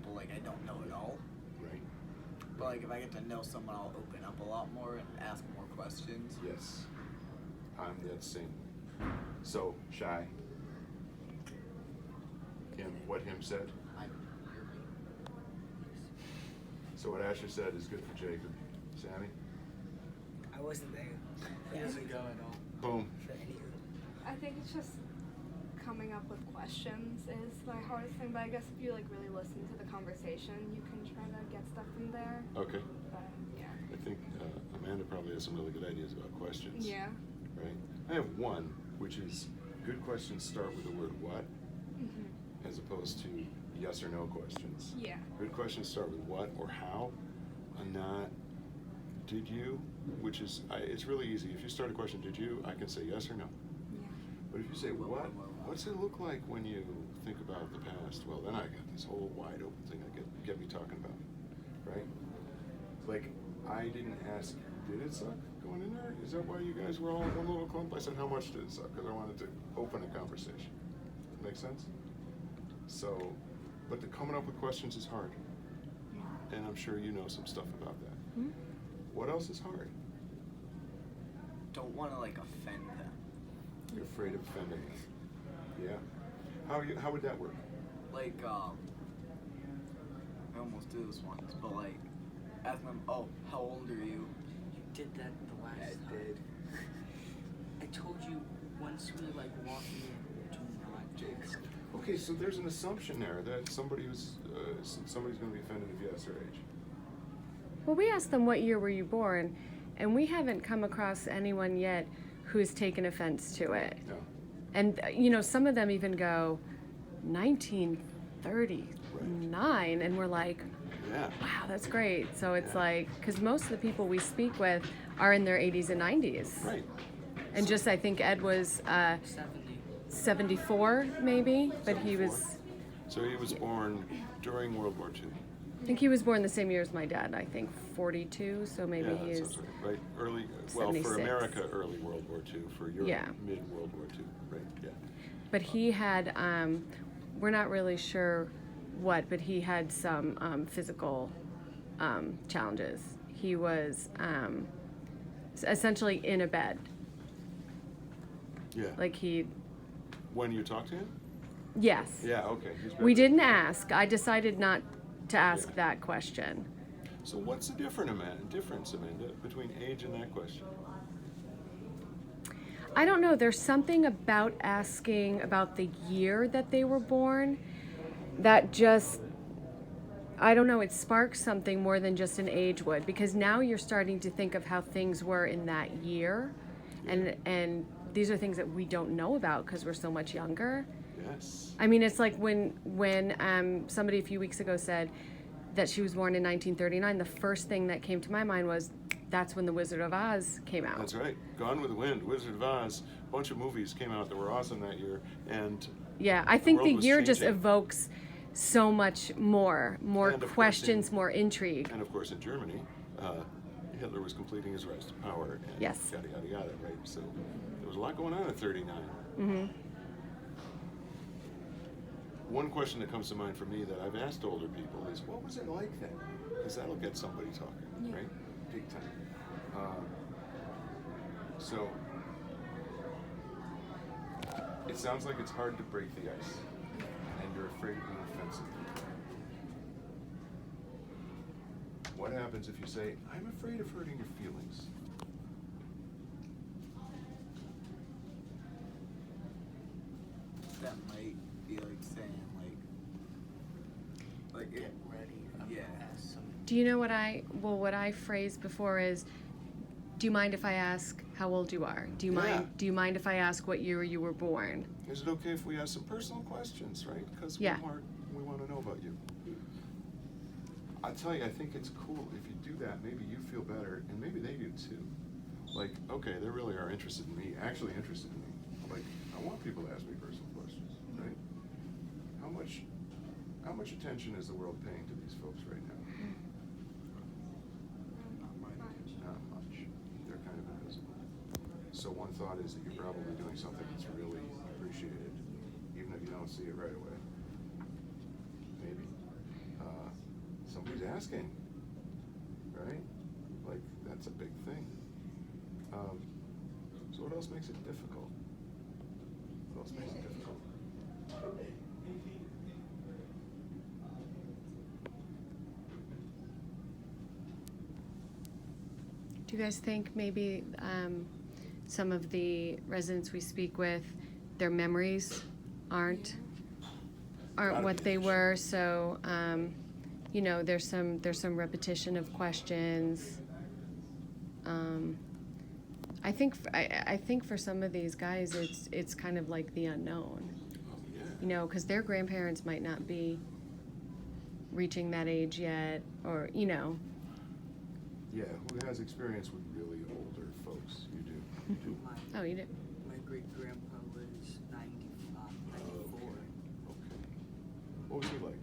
example, like I don't know it all. Right. But like if I get to know someone, I'll open up a lot more and ask more questions. Yes. I'm that same. So, shy. Kim, what him said? So what Asher said is good for Jacob. Sammy? I wasn't there. He doesn't go at all. Boom. For any of I think it's just coming up with questions is my hardest thing, but I guess if you like really listen to the conversation, you can try to get stuff from there. Okay. But yeah. I think Amanda probably has some really good ideas about questions. Yeah. Right? I have one, which is good questions start with the word what, as opposed to yes or no questions. Yeah. Good questions start with what or how, and not did you, which is, it's really easy. If you start a question, did you, I can say yes or no. Yeah. But if you say what, what's it look like when you think about the past? Well, then I got this whole wide open thing I get me talking about, right? Like, I didn't ask, did it suck going in there? Is that why you guys were all in one little clump? I said, how much did it suck? Because I wanted to open a conversation. Make sense? So, but the coming up with questions is hard. And I'm sure you know some stuff about that. Mm-hmm. What else is hard? Don't want to like offend them. You're afraid of offending them. Yeah. How would that work? Like I almost do this once, but like ask them, oh, how old are you? You did that the last Yeah, I time. did. I told you once we like walk in, do not jinx. Okay, so there's an assumption there that somebody's going to be offended if you ask their age. Well, we asked them what year were you born, and we haven't come across anyone yet who's taken offense to it. No. And you know, some of them even go 1939, and we're like, Yeah. wow, that's great. So it's Yeah. like, because most of the people we speak with are in their 80s and 90s. Right. And just, I think Ed was 70. 74 maybe, but he 74. was, So he was born during World War II. I think he was born the same year as my dad, I think 42, so maybe Yeah, he that is. sounds right. Right. Early. Well, for 76. America, early World War II. For Europe, Yeah. mid World War II. Right. Yeah. But he had, we're not really sure what, but he had some physical challenges. He was essentially in a bed. Yeah. Like he, When you talk to him? yes. Yeah. Okay. He's We better. didn't ask. I decided not to ask Yeah. that question. So what's the difference, Amanda, between age and that question? I don't know. There's something about asking about the year that they were born that just, I don't know, it sparks something more than just an age would, because now you're starting to think of how things were in that year, and these are things that we don't know about because we're so much younger. Yes. I mean, it's like when somebody a few weeks ago said that she was born in 1939, the first thing that came to my mind was, that's when The Wizard of Oz came out. That's right. Gone with the Wind, Wizard of Oz, a bunch of movies came out that were awesome that year, and Yeah, I think the world was year just changing. evokes so much more And of course questions, more intrigue. And of course, in Germany, Hitler was completing his rise to power, and Yes. yada yada yada. Right. So there was a lot going on in '39. Mm-hmm. One question that comes to mind for me that I've asked older people is, what was it like then? Because that'll get somebody talking, right? Big time. So it sounds like it's hard to break the ice, and you're afraid of being offensive. What happens if you say, I'm afraid of hurting your feelings? That might be like saying like Get ready. I'm Yeah. gonna ask some. Do you know what I phrased before is, do you mind if I ask how old you are? Do you Yeah. mind? Do you mind if I ask what year you were born? Is it okay if we ask some personal questions, right? Because Yeah. we want to know about you. I tell you, I think it's cool if you do that. Maybe you feel better, and maybe they do too. Like, okay, they really are interested in me, actually interested in me. Like, I want people to ask me personal questions, right? How much attention is the world paying to these folks right now? Not much. They're kind of invisible. So one thought is that you're probably doing something that's really appreciated, even if you don't see it right away. Maybe. asking, right? Like, that's a big thing. So what else makes it difficult? What else makes it difficult? Do you guys think maybe some of the residents we speak with, their memories aren't what they were? So, you know, there's some repetition of questions. I think for some of these guys, it's kind of like the unknown. Oh, yeah. You know, because their grandparents might not be reaching that age yet, or you know. Yeah, who has experience with really older folks? You do. You do. Oh, you do. My great grandpa was 95, 94. Okay. What was he like?